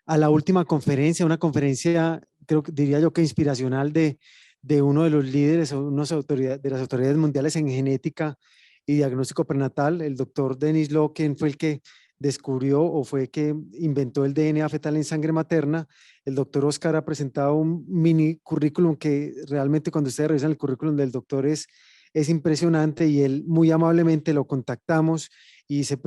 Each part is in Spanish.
a la última conferencia, una conferencia, creo que diría yo que inspiracional de uno de los líderes, de las autoridades mundiales en genética y diagnóstico prenatal, el doctor Denis Law, quien fue el que descubrió o fue que inventó el DNA fetal en sangre materna. El doctor Oscar ha presentado un mini currículum que realmente cuando ustedes revisan el currículum del doctor es impresionante, y él muy amablemente lo contactamos y se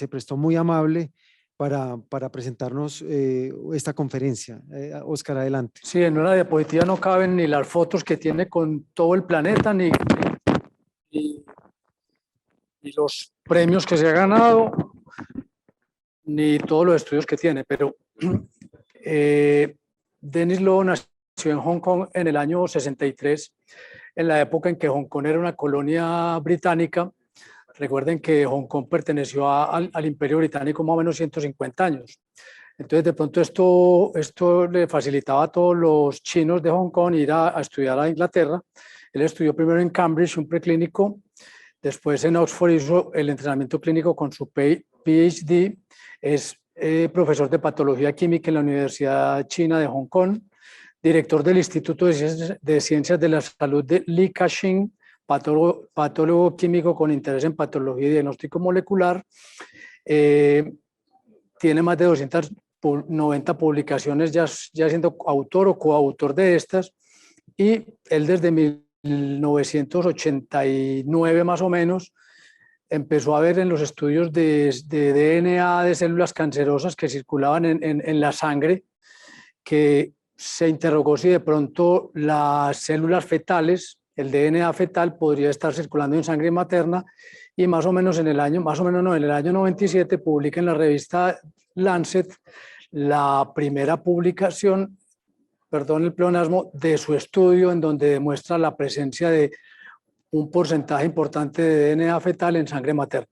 prestó muy amable para presentarnos esta conferencia. Oscar, adelante. Sí, en una diapositiva no caben ni las fotos que tiene con todo el planeta, ni los premios que se ha ganado, ni todos los estudios que tiene. Pero Denis Law nació en Hong Kong en el año 63, en la época en que Hong Kong era una colonia británica. Recuerden que Hong Kong perteneció al Imperio Británico más o menos 150 años. Entonces, de pronto esto le facilitaba a todos los chinos de Hong Kong ir a estudiar a Inglaterra. Él estudió primero en Cambridge, un preclínico. Después en Oxford hizo el entrenamiento clínico con su PhD. Es profesor de patología química en la Universidad China de Hong Kong, director del Instituto de Ciencias de la Salud de Li Ka-shing, patólogo químico con interés en patología y diagnóstico molecular. Tiene más de 290 publicaciones ya siendo autor o coautor de estas, y él desde 1989 más o menos empezó a ver en los estudios de DNA de células cancerosas que circulaban en la sangre, que se interrogó si de pronto las células fetales, el DNA fetal, podría estar circulando en sangre materna, y más o menos en el año 97 publica en la revista Lancet la primera publicación, perdón el pleonasmo, de su estudio, en donde demuestra la presencia de un porcentaje importante de DNA fetal en sangre materna.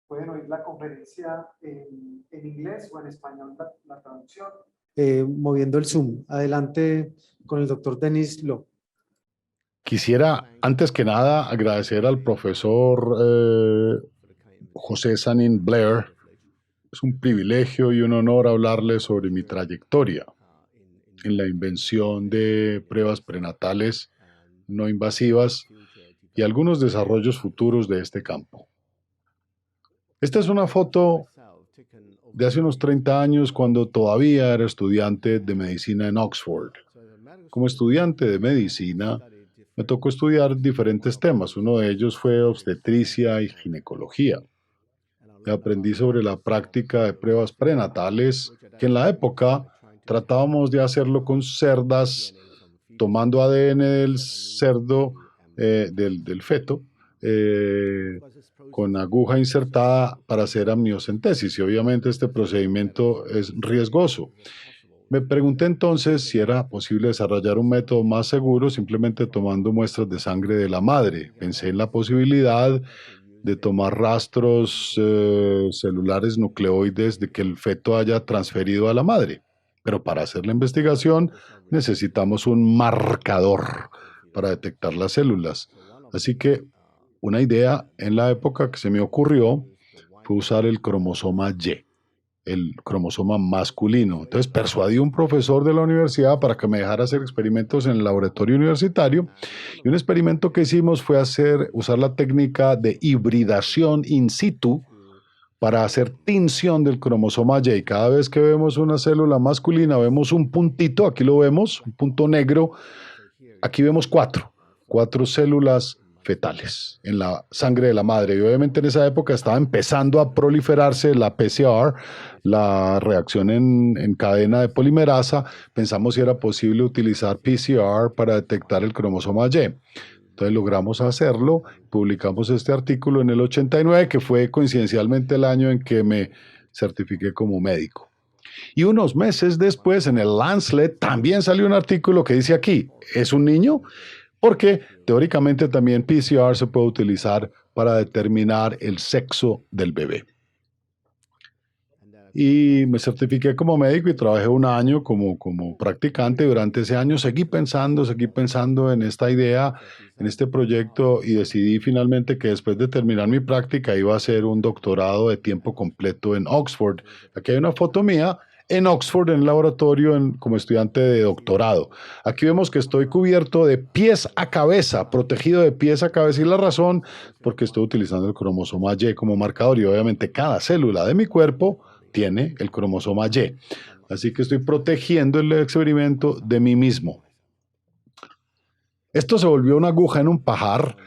Pueden oír la conferencia en inglés o en español, la traducción. Moviendo el Zoom. Adelante con el doctor Denis Law. Quisiera, antes que nada, agradecer al profesor José Sanin Blair. Es un privilegio y un honor hablarle sobre mi trayectoria en la invención de pruebas prenatales no invasivas y algunos desarrollos futuros de este campo. Esta es una foto de hace unos 30 años, cuando todavía era estudiante de medicina en Oxford. Como estudiante de medicina, me tocó estudiar diferentes temas. Uno de ellos fue obstetricia y ginecología. Aprendí sobre la práctica de pruebas prenatales, que en la época tratábamos de hacerlo con cerdas, tomando ADN del cerdo, del feto, con aguja insertada para hacer amniocentesis, y obviamente este procedimiento es riesgoso. Me pregunté entonces si era posible desarrollar un método más seguro simplemente tomando muestras de sangre de la madre. Pensé en la posibilidad de tomar rastros celulares nucleoides de que el feto haya transferido a la madre. Pero para hacer la investigación necesitamos un marcador para detectar las células. Así que una idea en la época que se me ocurrió fue usar el cromosoma Y, el cromosoma masculino. Entonces persuadí a un profesor de la universidad para que me dejara hacer experimentos en el laboratorio universitario, y un experimento que hicimos fue usar la técnica de hibridación in situ para hacer tinción del cromosoma Y. Cada vez que vemos una célula masculina vemos un puntito, aquí lo vemos, un punto negro. Aquí vemos cuatro células fetales en la sangre de la madre, y obviamente en esa época estaba empezando a proliferarse la PCR, la reacción en cadena de polimerasa. Pensamos si era posible utilizar PCR para detectar el cromosoma Y. Entonces logramos hacerlo, publicamos este artículo en el 89, que fue coincidencialmente el año en que me certifiqué como médico. Y unos meses después, en el Lancet, también salió un artículo que dice aquí, ¿es un niño? Porque teóricamente también PCR se puede utilizar para determinar el sexo del bebé. Y me certifiqué como médico y trabajé un año como practicante. Durante ese año seguí pensando en esta idea, en este proyecto, y decidí finalmente que después de terminar mi práctica iba a hacer un doctorado de tiempo completo en Oxford. Aquí hay una foto mía en Oxford, en el laboratorio, como estudiante de doctorado. Aquí vemos que estoy cubierto de pies a cabeza, protegido de pies a cabeza, y la razón, porque estoy utilizando el cromosoma Y como marcador, y obviamente cada célula de mi cuerpo tiene el cromosoma Y. Así que estoy protegiendo el experimento de mí mismo. Esto se volvió una aguja en un pajar.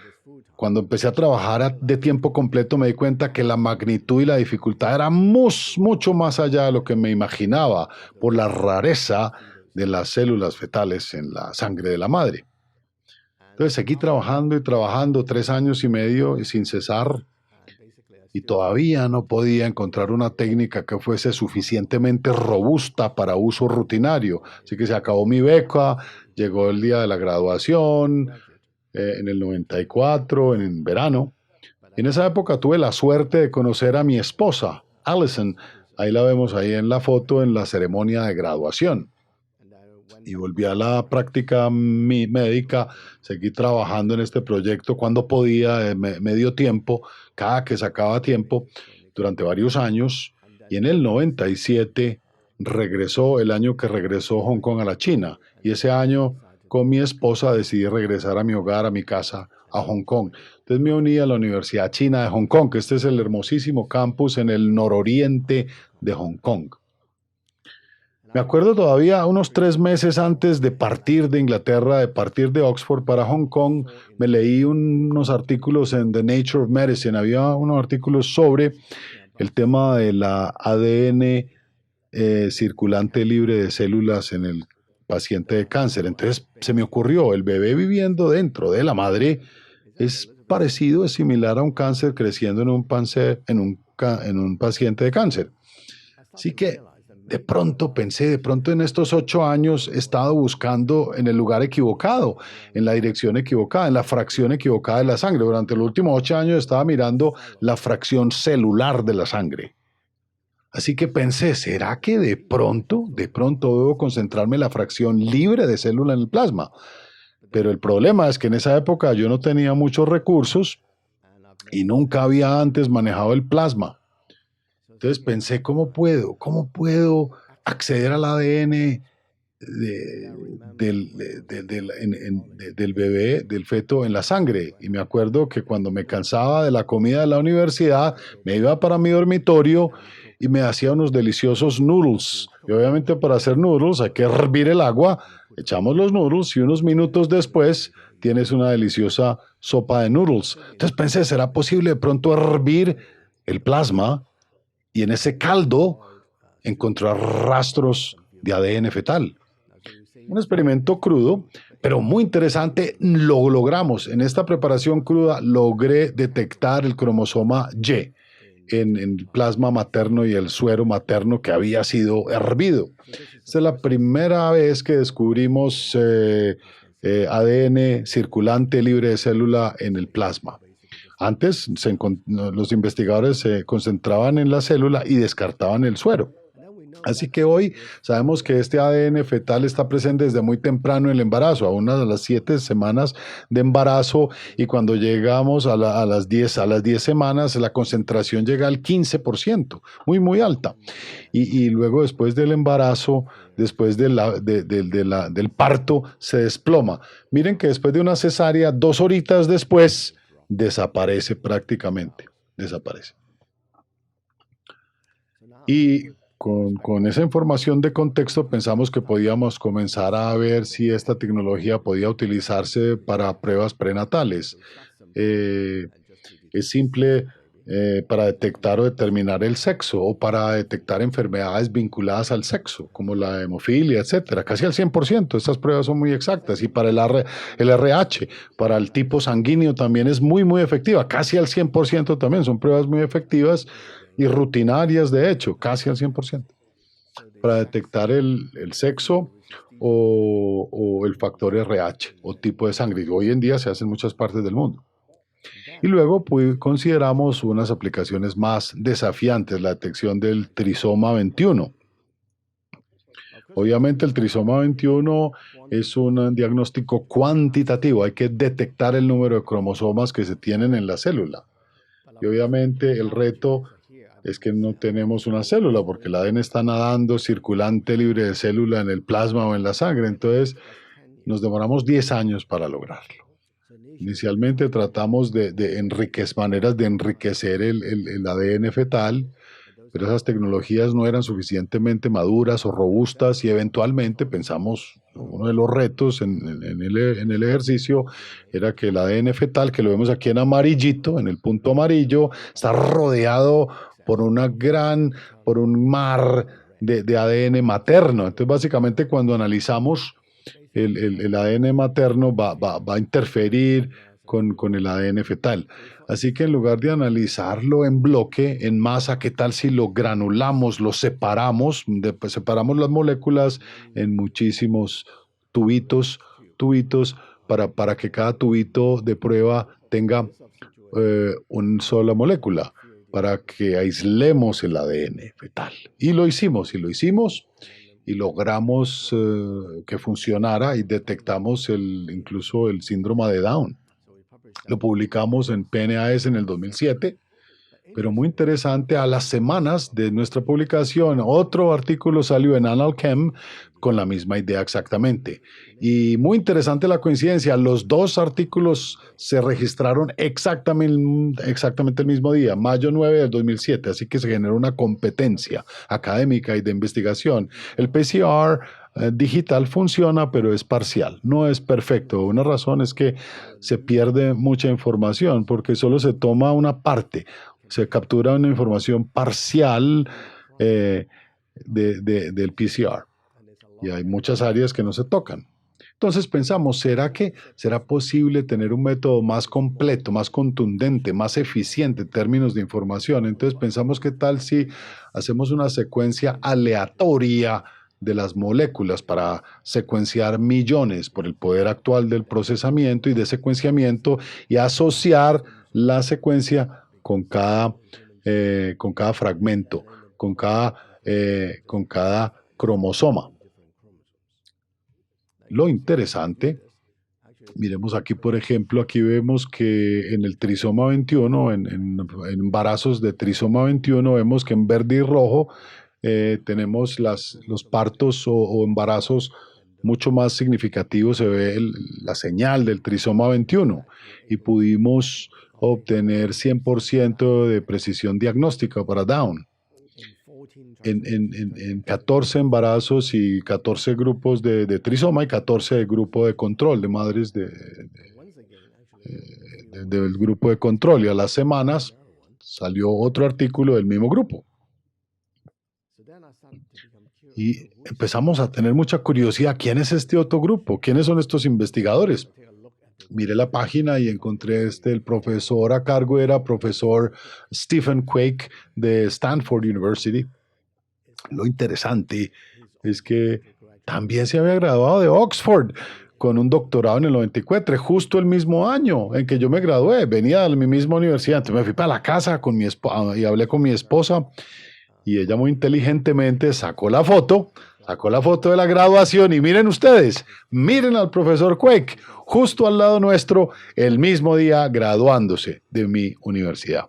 Cuando empecé a trabajar de tiempo completo me di cuenta que la magnitud y la dificultad era mucho más allá de lo que me imaginaba por la rareza de las células fetales en la sangre de la madre. Entonces seguí trabajando y trabajando 3 años y medio y sin cesar, y todavía no podía encontrar una técnica que fuese suficientemente robusta para uso rutinario. Así que se acabó mi beca, llegó el día de la graduación, en el 94, en verano. En esa época tuve la suerte de conocer a mi esposa, Allison. Ahí la vemos ahí en la foto en la ceremonia de graduación. Y volví a la práctica médica, seguí trabajando en este proyecto cuando podía, me dio tiempo, cada que sacaba tiempo, durante varios años. Y en el 97 regresó, el año que regresó Hong Kong a la China. Y ese año, con mi esposa, decidí regresar a mi hogar, a mi casa, a Hong Kong. Entonces me uní a la Universidad China de Hong Kong, que este es el hermosísimo campus en el nororiente de Hong Kong. Me acuerdo todavía, unos 3 meses antes de partir de Inglaterra, de partir de Oxford para Hong Kong, me leí unos artículos en The Nature of Medicine. Había unos artículos sobre el tema de la ADN circulante libre de células en el paciente de cáncer. Entonces se me ocurrió, el bebé viviendo dentro de la madre es parecido, es similar a un cáncer creciendo en un paciente de cáncer. Así que de pronto pensé, en estos 8 años he estado buscando en el lugar equivocado, en la dirección equivocada, en la fracción equivocada de la sangre. Durante los últimos 8 años estaba mirando la fracción celular de la sangre. Así que pensé, ¿será que de pronto debo concentrarme en la fracción libre de célula en el plasma? Pero el problema es que en esa época yo no tenía muchos recursos y nunca había antes manejado el plasma. Entonces pensé, ¿cómo puedo acceder al ADN del bebé, del feto en la sangre? Y me acuerdo que cuando me cansaba de la comida de la universidad, me iba para mi dormitorio y me hacía unos deliciosos noodles. Y obviamente para hacer noodles hay que hervir el agua, echamos los noodles y unos minutos después tienes una deliciosa sopa de noodles. Entonces pensé, ¿será posible de pronto hervir el plasma y en ese caldo encontrar rastros de ADN fetal? Un experimento crudo, pero muy interesante. Lo logramos. En esta preparación cruda logré detectar el cromosoma Y en el plasma materno y el suero materno que había sido hervido. Esta es la primera vez que descubrimos ADN circulante libre de célula en el plasma. Antes los investigadores se concentraban en la célula y descartaban el suero. Así que hoy sabemos que este ADN fetal está presente desde muy temprano en el embarazo, a una de las 7 semanas de embarazo, y cuando llegamos a las 10 semanas la concentración llega al 15%, muy alta. Y luego después del embarazo, después del parto, se desploma. Miren que después de una cesárea, 2 horitas después, desaparece prácticamente, desaparece. Y con esa información de contexto pensamos que podíamos comenzar a ver si esta tecnología podía utilizarse para pruebas prenatales. Es simple para detectar o determinar el sexo o para detectar enfermedades vinculadas al sexo, como la hemofilia, etcétera. Casi al 100%. Estas pruebas son muy exactas. Y para el RH, para el tipo sanguíneo también es muy efectiva. Casi al 100% también. Son pruebas muy efectivas y rutinarias, de hecho, casi al 100%. Para detectar el sexo o el factor RH o tipo de sangre. Y hoy en día se hace en muchas partes del mundo. Y luego consideramos unas aplicaciones más desafiantes, la detección del trisoma 21. Obviamente el trisoma 21 es un diagnóstico cuantitativo, hay que detectar el número de cromosomas que se tienen en la célula. Y obviamente el reto es que no tenemos una célula, porque el ADN está nadando, circulante, libre de célula en el plasma o en la sangre. Entonces, nos demoramos 10 años para lograrlo. Inicialmente tratamos de maneras de enriquecer el ADN fetal, pero esas tecnologías no eran suficientemente maduras o robustas y eventualmente pensamos, uno de los retos en el ejercicio era que el ADN fetal, que lo vemos aquí en amarillito, en el punto amarillo, está rodeado por por un mar de ADN materno. Entonces, básicamente, cuando analizamos el ADN materno va a interferir con el ADN fetal. Así que en lugar de analizarlo en bloque, en masa, ¿qué tal si lo granulamos, lo separamos? Separamos las moléculas en muchísimos tubitos para que cada tubito de prueba tenga una sola molécula, para que aislemos el ADN fetal. Y lo hicimos, y logramos que funcionara y detectamos incluso el síndrome de Down. Lo publicamos en PNAS en el 2007, pero muy interesante, a las semanas de nuestra publicación, otro artículo salió en Annal Chem con la misma idea exactamente. Y muy interesante la coincidencia, los dos artículos se registraron exactamente el mismo día, mayo 9 del 2007, así que se generó una competencia académica y de investigación. El PCR digital funciona, pero es parcial, no es perfecto. Una razón es que se pierde mucha información porque solo se toma una parte. Se captura una información parcial del PCR y hay muchas áreas que no se tocan. Entonces pensamos, ¿será posible tener un método más completo, más contundente, más eficiente en términos de información? Entonces pensamos, ¿qué tal si hacemos una secuencia aleatoria de las moléculas para secuenciar millones por el poder actual del procesamiento y de secuenciamiento y asociar la secuencia con cada fragmento, con cada cromosoma? Lo interesante, miremos aquí, por ejemplo, aquí vemos que en el trisoma 21, en embarazos de trisoma 21, vemos que en verde y rojo tenemos los partos o embarazos mucho más significativos. Se ve la señal del trisoma 21 y pudimos obtener 100% de precisión diagnóstica para Down. En 14 embarazos y 14 grupos de trisoma y 14 de grupo de control, de madres del grupo de control. Y a las semanas salió otro artículo del mismo grupo. Y empezamos a tener mucha curiosidad. ¿Quién es este otro grupo? ¿Quiénes son estos investigadores? Miré la página y encontré el profesor a cargo era profesor Stephen Quake de Stanford University. Lo interesante es que también se había graduado de Oxford con un doctorado en el 94, justo el mismo año en que yo me gradué. Venía de mi misma universidad. Entonces me fui para la casa con mi y hablé con mi esposa y ella muy inteligentemente sacó la foto de la graduación y miren ustedes, miren al profesor Quake justo al lado nuestro el mismo día graduándose de mi universidad.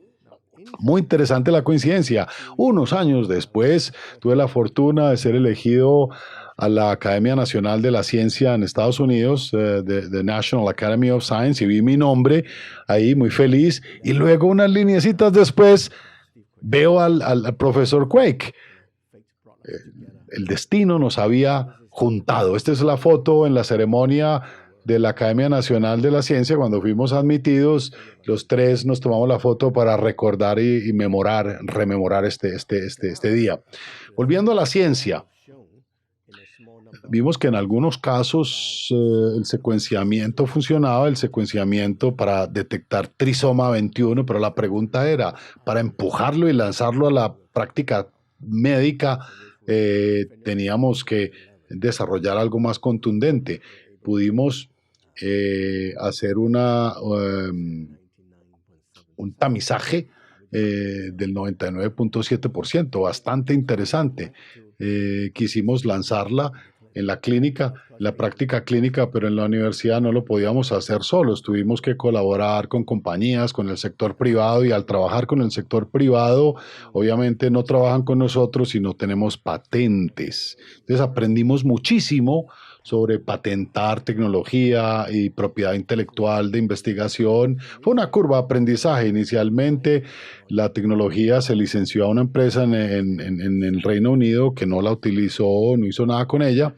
Muy interesante la coincidencia. Unos años después tuve la fortuna de ser elegido a la Academia Nacional de la Ciencia en Estados Unidos, the National Academy of Science, y vi mi nombre ahí muy feliz. Y luego unas lineecitas después veo al profesor Quake. El destino nos había juntado. Esta es la foto en la ceremonia de la Academia Nacional de la Ciencia, cuando fuimos admitidos, los tres nos tomamos la foto para recordar y rememorar este día. Volviendo a la ciencia, vimos que en algunos casos el secuenciamiento funcionaba, el secuenciamiento para detectar trisoma 21, pero la pregunta era, para empujarlo y lanzarlo a la práctica médica, teníamos que desarrollar algo más contundente. Pudimos hacer un tamizaje del 99.7%, bastante interesante. Quisimos lanzarla en la clínica, en la práctica clínica, pero en la universidad no lo podíamos hacer solos. Tuvimos que colaborar con compañías, con el sector privado, y al trabajar con el sector privado, obviamente no trabajan con nosotros y no tenemos patentes. Entonces aprendimos muchísimo sobre patentar tecnología y propiedad intelectual de investigación. Fue una curva de aprendizaje. Inicialmente, la tecnología se licenció a una empresa en el Reino Unido que no la utilizó, no hizo nada con ella,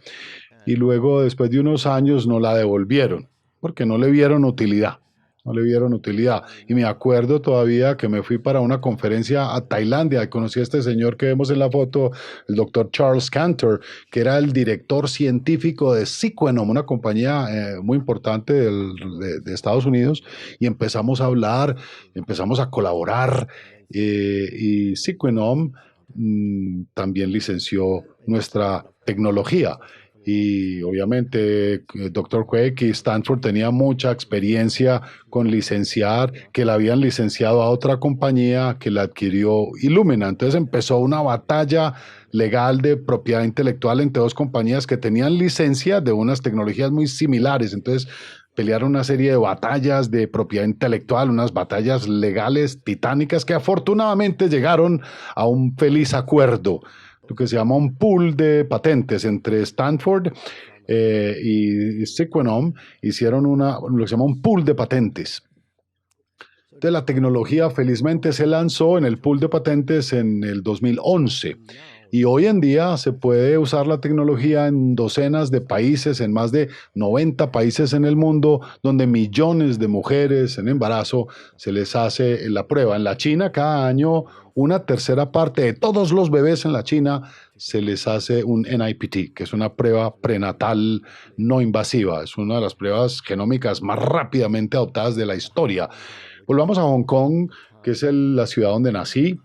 y luego, después de unos años, no la devolvieron porque no le vieron utilidad. No le vieron utilidad. Y me acuerdo todavía que me fui para una conferencia a Tailandia y conocí a este señor que vemos en la foto, el doctor Charles Cantor, que era el director científico de Sequenom, una compañía muy importante de Estados Unidos, y empezamos a hablar, empezamos a colaborar, y Sequenom también licenció nuestra tecnología. Y obviamente Dr. Quake y Stanford tenía mucha experiencia con licenciar, que la habían licenciado a otra compañía que la adquirió Illumina. Entonces empezó una batalla legal de propiedad intelectual entre dos compañías que tenían licencia de unas tecnologías muy similares. Entonces pelearon una serie de batallas de propiedad intelectual, unas batallas legales titánicas que afortunadamente llegaron a un feliz acuerdo, lo que se llama un pool de patentes entre Stanford y Sequenom. Hicieron lo que se llama un pool de patentes. Entonces la tecnología felizmente se lanzó en el pool de patentes en el 2011. Y hoy en día se puede usar la tecnología en docenas de países, en más de 90 países en el mundo, donde millones de mujeres en embarazo se les hace la prueba. En la China, cada año, una tercera parte de todos los bebés en la China se les hace un NIPT, que es una prueba prenatal no invasiva. Es una de las pruebas genómicas más rápidamente adoptadas de la historia. Volvamos a Hong Kong, que es la ciudad donde nací.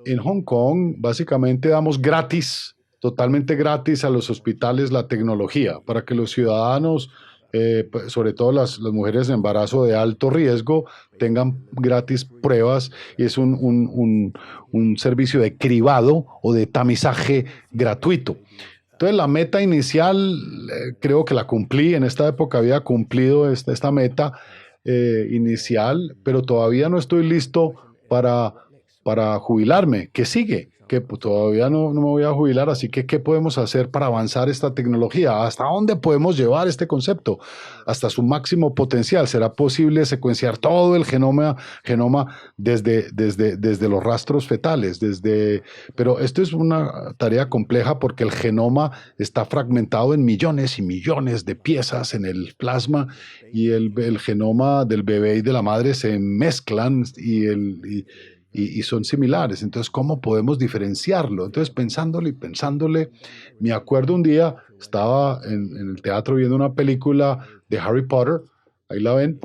En Hong Kong, básicamente damos gratis, totalmente gratis a los hospitales la tecnología para que los ciudadanos, sobre todo las mujeres de embarazo de alto riesgo, tengan gratis pruebas, y es un servicio de cribado o de tamizaje gratuito. Entonces la meta inicial creo que la cumplí. En esta época había cumplido esta meta inicial, pero todavía no estoy listo para jubilarme. ¿Qué sigue? Que pues, todavía no me voy a jubilar, así que ¿qué podemos hacer para avanzar esta tecnología? ¿Hasta dónde podemos llevar este concepto? Hasta su máximo potencial. ¿Será posible secuenciar todo el genoma desde los rastros fetales? Pero esto es una tarea compleja porque el genoma está fragmentado en millones y millones de piezas en el plasma, y el genoma del bebé y de la madre se mezclan y son similares. Entonces, ¿cómo podemos diferenciarlo? Entonces, pensándole, me acuerdo un día, estaba en el teatro viendo una película de Harry Potter, ahí la ven,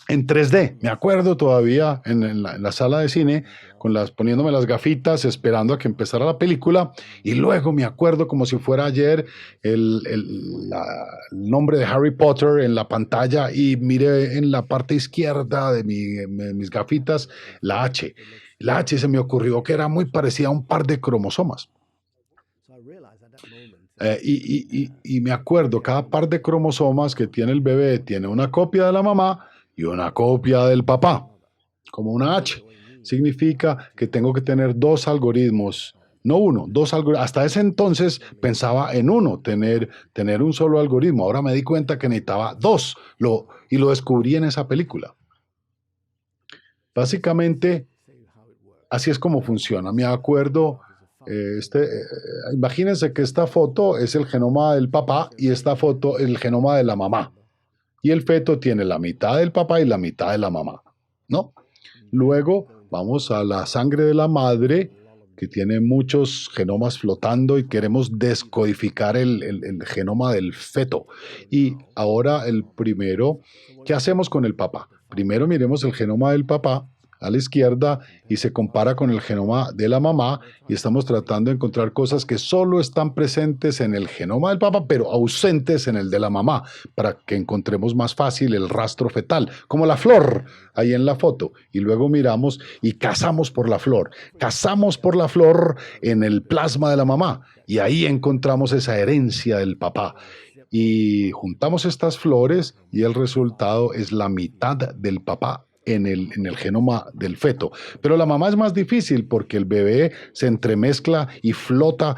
en 3D. Me acuerdo todavía en la sala de cine, poniéndome las gafitas, esperando a que empezara la película, y luego me acuerdo como si fuera ayer el nombre de Harry Potter en la pantalla, y miré en la parte izquierda de mis gafitas la H. La H, se me ocurrió que era muy parecida a un par de cromosomas. Y me acuerdo, cada par de cromosomas que tiene el bebé tiene una copia de la mamá y una copia del papá, como una H. Significa que tengo que tener dos algoritmos, no uno, dos algoritmos. Hasta ese entonces pensaba en uno, tener un solo algoritmo. Ahora me di cuenta que necesitaba dos, y lo descubrí en esa película. Básicamente, así es como funciona. Me acuerdo, imagínense que esta foto es el genoma del papá y esta foto el genoma de la mamá. Y el feto tiene la mitad del papá y la mitad de la mamá, ¿no? Luego vamos a la sangre de la madre, que tiene muchos genomas flotando, y queremos descodificar el genoma del feto. Y ahora ¿qué hacemos con el papá? Primero miremos el genoma del papá a la izquierda y se compara con el genoma de la mamá, y estamos tratando de encontrar cosas que solo están presentes en el genoma del papá pero ausentes en el de la mamá, para que encontremos más fácil el rastro fetal, como la flor ahí en la foto. Y luego miramos y cazamos por la flor en el plasma de la mamá, Y ahí encontramos esa herencia del papá. Y juntamos estas flores y el resultado es la mitad del papá en el genoma del feto. Pero la mamá es más difícil porque el bebé se entremezcla y flota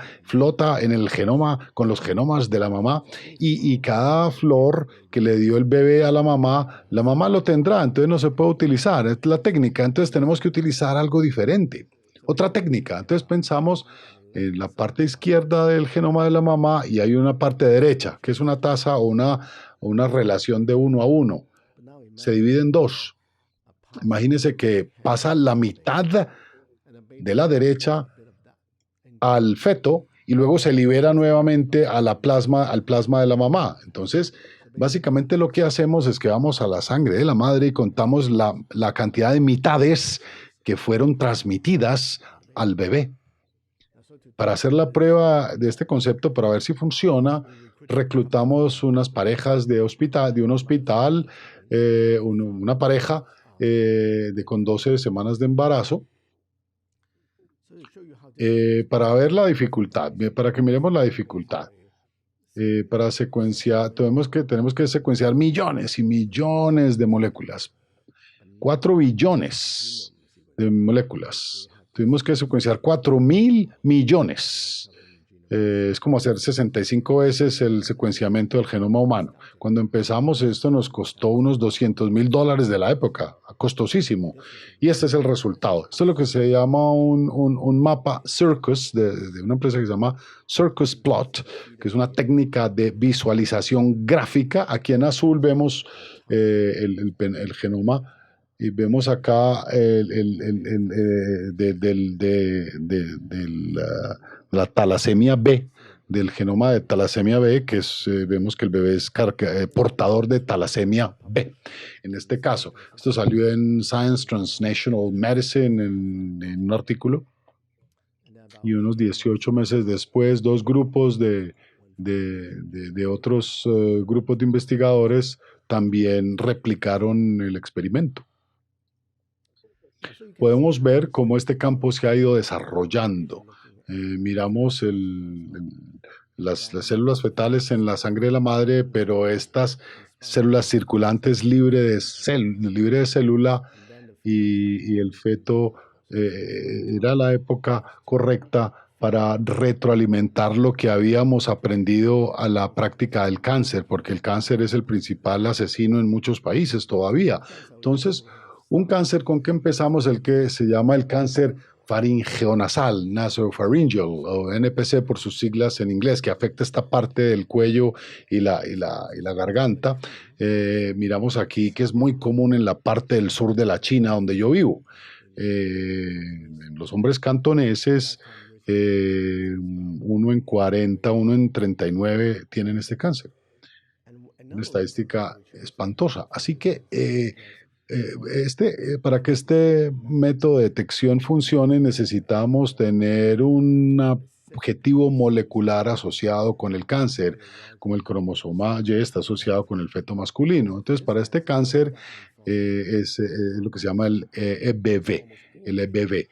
en el genoma con los genomas de la mamá y cada flor que le dio el bebé a la mamá lo tendrá, entonces no se puede utilizar. Es la técnica, entonces tenemos que utilizar algo diferente. Otra técnica, entonces pensamos en la parte izquierda del genoma de la mamá y hay una parte derecha, que es una tasa o una relación de 1 a 1. Se divide en dos. Imagínense que pasa la mitad de la derecha al feto y luego se libera nuevamente al plasma de la mamá. Entonces, básicamente lo que hacemos es que vamos a la sangre de la madre y contamos la cantidad de mitades que fueron transmitidas al bebé. Para hacer la prueba de este concepto, para ver si funciona, reclutamos unas parejas de un hospital, una pareja con 12 semanas de embarazo, para ver la dificultad, para que miremos la dificultad. Para secuenciar, tenemos que secuenciar millones y millones de moléculas. 4 billones de moléculas. Tuvimos que secuenciar 4.000 millones. Es como hacer 65 veces el secuenciamiento del genoma humano. Cuando empezamos esto nos costó unos $200,000 de la época, costosísimo. Y este es el resultado. Esto es lo que se llama un mapa Circus, de una empresa que se llama Circus Plot, que es una técnica de visualización gráfica. Aquí en azul vemos el genoma. Y vemos acá la talasemia B, del genoma de talasemia B, que vemos que el bebé es portador de talasemia B. En este caso, esto salió en Science Translational Medicine en un artículo. Y unos 18 meses después, dos grupos de otros grupos de investigadores también replicaron el experimento. Podemos ver cómo este campo se ha ido desarrollando. Miramos las células fetales en la sangre de la madre, pero estas células circulantes libres de célula y el feto era la época correcta para retroalimentar lo que habíamos aprendido a la práctica del cáncer, porque el cáncer es el principal asesino en muchos países todavía. Entonces, un cáncer con que empezamos, el que se llama el cáncer faringeonasal, nasopharyngeal, o NPC por sus siglas en inglés, que afecta esta parte del cuello y la garganta. Miramos aquí que es muy común en la parte del sur de la China, donde yo vivo. En los hombres cantoneses, 1 en 40, 1 en 39 tienen este cáncer. Una estadística espantosa. Así que para que este método de detección funcione, necesitamos tener un objetivo molecular asociado con el cáncer, como el cromosoma Y está asociado con el feto masculino. Entonces, para este cáncer es lo que se llama el EBV. El EBV.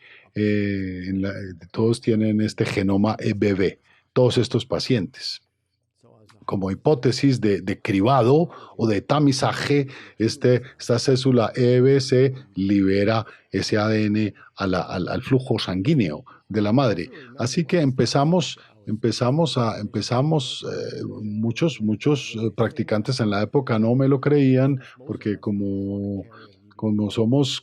Todos tienen este genoma EBV, todos estos pacientes. Como hipótesis de cribado o de tamizaje, esta célula EBC libera ese ADN al flujo sanguíneo de la madre. Así que muchos practicantes en la época no me lo creían, porque como somos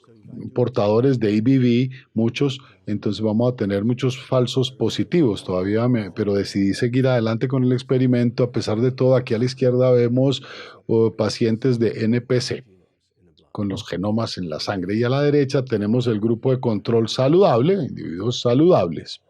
portadores de EBV, muchos, entonces vamos a tener muchos falsos positivos todavía, pero decidí seguir adelante con el experimento. A pesar de todo, aquí a la izquierda vemos pacientes de NPC con los genomas en la sangre, y a la derecha tenemos el grupo de control saludable, individuos saludables.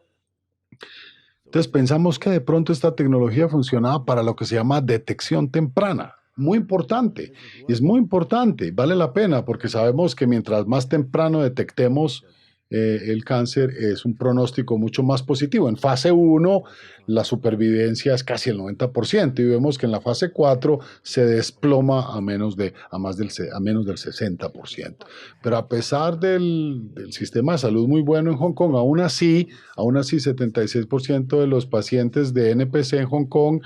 Entonces pensamos que de pronto esta tecnología funcionaba para lo que se llama detección temprana. Muy importante, y es muy importante, vale la pena, porque sabemos que mientras más temprano detectemos, el cáncer es un pronóstico mucho más positivo. En fase 1 la supervivencia es casi el 90% y vemos que en la fase 4 se desploma a menos del 60%. Pero a pesar del sistema de salud muy bueno en Hong Kong, aún así 76% de los pacientes de NPC en Hong Kong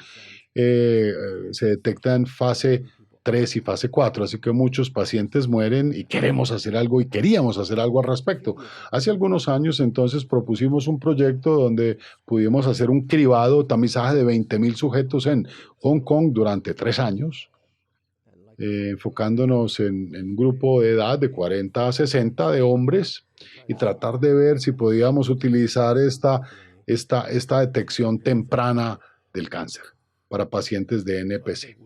se detecta en fase 3 y fase 4, así que muchos pacientes mueren y queremos hacer algo y queríamos hacer algo al respecto. Hace algunos años entonces propusimos un proyecto donde pudimos hacer un cribado, tamizaje de 20,000 sujetos en Hong Kong durante 3 años, enfocándonos en un grupo de edad de 40 a 60 de hombres y tratar de ver si podíamos utilizar esta detección temprana del cáncer para pacientes de NPC.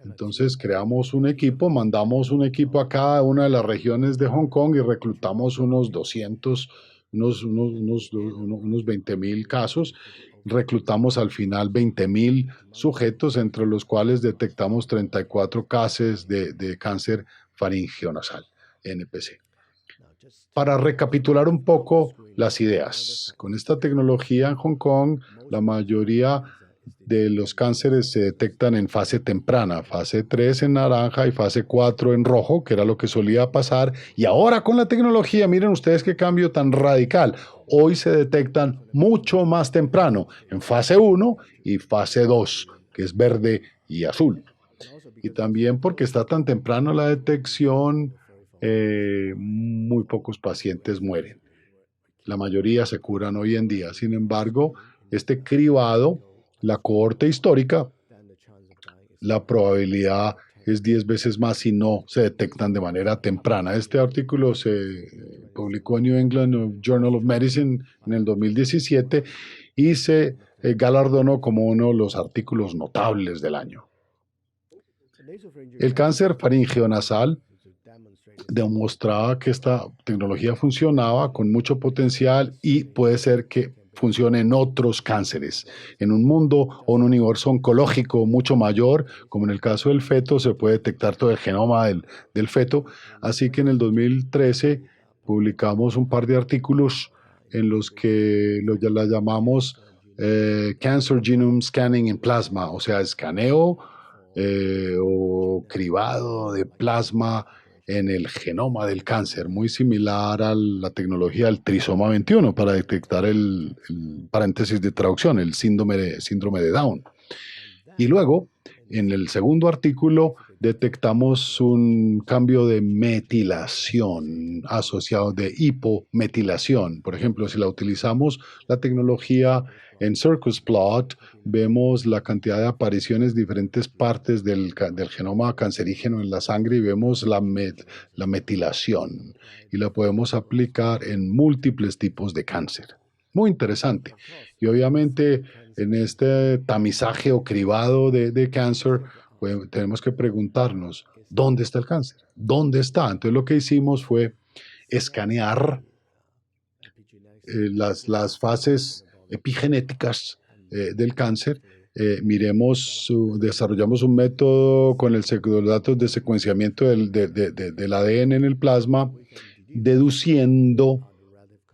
Entonces creamos un equipo, mandamos un equipo a cada una de las regiones de Hong Kong y reclutamos unos 20,000 casos. Reclutamos al final 20,000 sujetos, entre los cuales detectamos 34 casos de cáncer faringeo-nasal, NPC. Para recapitular un poco las ideas, con esta tecnología en Hong Kong, la mayoría de los cánceres se detectan en fase temprana, fase 3 en naranja y fase 4 en rojo, que era lo que solía pasar. Y ahora con la tecnología, miren ustedes qué cambio tan radical. Hoy se detectan mucho más temprano, en fase 1 y fase 2, que es verde y azul. Y también porque está tan temprano la detección, muy pocos pacientes mueren. La mayoría se curan hoy en día. Sin embargo, este cribado, la cohorte histórica, la probabilidad es 10 veces más si no se detectan de manera temprana. Este artículo se publicó en New England Journal of Medicine en el 2017 y se galardonó como uno de los artículos notables del año. El cáncer faringeo-nasal demostraba que esta tecnología funcionaba con mucho potencial y puede ser que funcione en otros cánceres. En un mundo o un universo oncológico mucho mayor, como en el caso del feto, se puede detectar todo el genoma del feto. Así que en el 2013 publicamos un par de artículos en los que la llamamos Cancer Genome Scanning in Plasma, o sea, escaneo o cribado de plasma en el genoma del cáncer, muy similar a la tecnología del trisoma 21 para detectar el paréntesis de traducción, el síndrome de Down. Y luego, en el segundo artículo, detectamos un cambio de metilación asociado de hipometilación. Por ejemplo, si la utilizamos la tecnología en Circus Plot, vemos la cantidad de apariciones de diferentes partes del genoma cancerígeno en la sangre y vemos la metilación. Y la podemos aplicar en múltiples tipos de cáncer. Muy interesante. Y obviamente en este tamizaje o cribado de cáncer, pues, tenemos que preguntarnos, ¿dónde está el cáncer? ¿Dónde está? Entonces lo que hicimos fue escanear las fases epigenéticas del cáncer. Desarrollamos un método con los datos de secuenciamiento del ADN en el plasma, deduciendo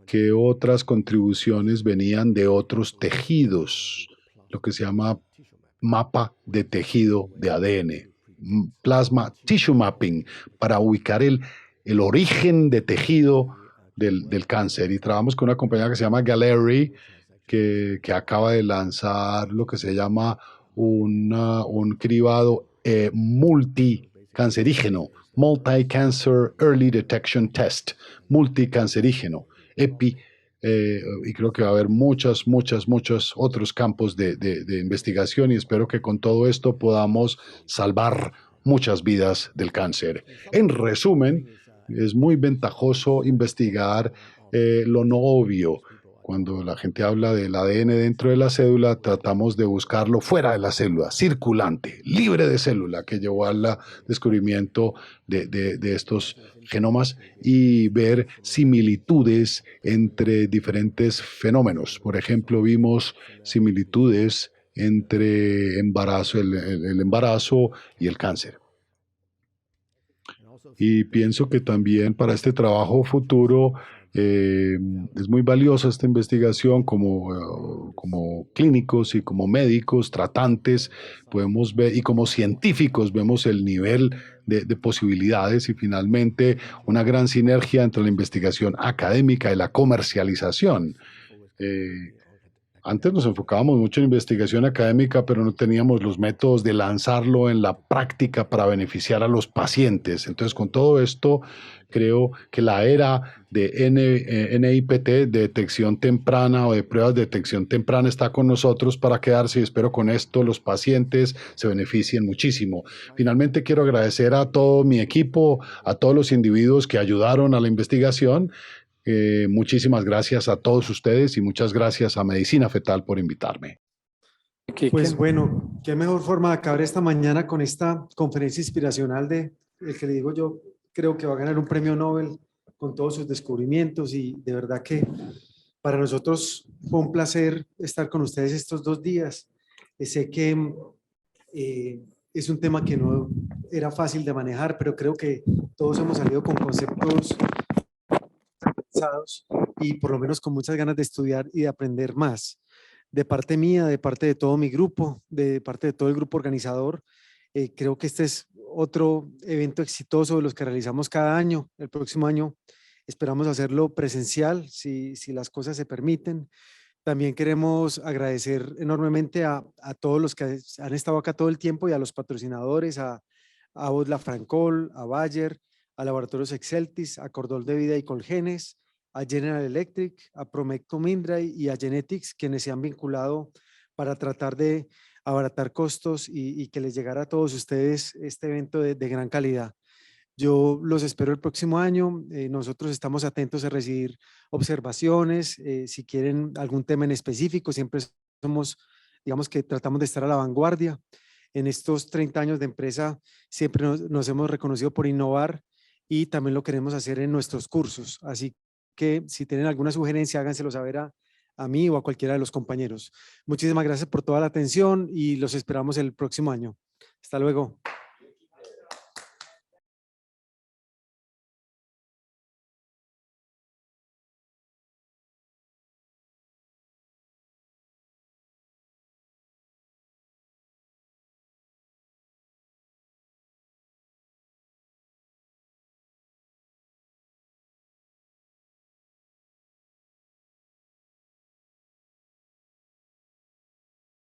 que otras contribuciones venían de otros tejidos, lo que se llama mapa de tejido de ADN, plasma tissue mapping, para ubicar el origen de tejido del cáncer. Y trabajamos con una compañía que se llama Galleri, que acaba de lanzar lo que se llama un cribado multicancerígeno, Multi-Cancer Early Detection Test, multicancerígeno, EPI, y creo que va a haber muchos otros campos de investigación y espero que con todo esto podamos salvar muchas vidas del cáncer. En resumen, es muy ventajoso investigar lo no obvio. Cuando la gente habla del ADN dentro de la célula, tratamos de buscarlo fuera de la célula, circulante, libre de célula, que llevó al descubrimiento de estos genomas y ver similitudes entre diferentes fenómenos. Por ejemplo, vimos similitudes entre el embarazo y el cáncer. Y pienso que también para este trabajo futuro es muy valiosa esta investigación como clínicos y como médicos, tratantes, podemos ver, y como científicos vemos el nivel de posibilidades y finalmente una gran sinergia entre la investigación académica y la comercialización. Eh, Antes nos enfocábamos mucho en investigación académica, pero no teníamos los métodos de lanzarlo en la práctica para beneficiar a los pacientes. Entonces, con todo esto, creo que la era de NIPT, de detección temprana o de pruebas de detección temprana, está con nosotros para quedarse y espero con esto los pacientes se beneficien muchísimo. Finalmente, quiero agradecer a todo mi equipo, a todos los individuos que ayudaron a la investigación. Muchísimas gracias a todos ustedes y muchas gracias a Medicina Fetal por invitarme. Pues bueno, qué mejor forma de acabar esta mañana con esta conferencia inspiracional de el que le digo yo, creo que va a ganar un premio Nobel con todos sus descubrimientos y de verdad que para nosotros fue un placer estar con ustedes estos 2 días. Sé que es un tema que no era fácil de manejar, pero creo que todos hemos salido con conceptos pensados y por lo menos con muchas ganas de estudiar y de aprender más. De parte mía, de parte de todo mi grupo, de parte de todo el grupo organizador, creo que este es otro evento exitoso de los que realizamos cada año. El próximo año esperamos hacerlo presencial, si las cosas se permiten. También queremos agradecer enormemente a todos los que han estado acá todo el tiempo y a los patrocinadores, a Odla Francol, a Bayer, a Laboratorios Exceltis, a Cordol de Vida y Colgenes, a General Electric, a Promecto Mindray y a Genetics, quienes se han vinculado para tratar de abaratar costos y que les llegara a todos ustedes este evento de gran calidad. Yo los espero el próximo año. Nosotros estamos atentos a recibir observaciones. Si quieren algún tema en específico, siempre somos, digamos que tratamos de estar a la vanguardia. En estos 30 años de empresa siempre nos hemos reconocido por innovar y también lo queremos hacer en nuestros cursos. Así que si tienen alguna sugerencia, háganselo saber a mí o a cualquiera de los compañeros. Muchísimas gracias por toda la atención y los esperamos el próximo año. Hasta luego.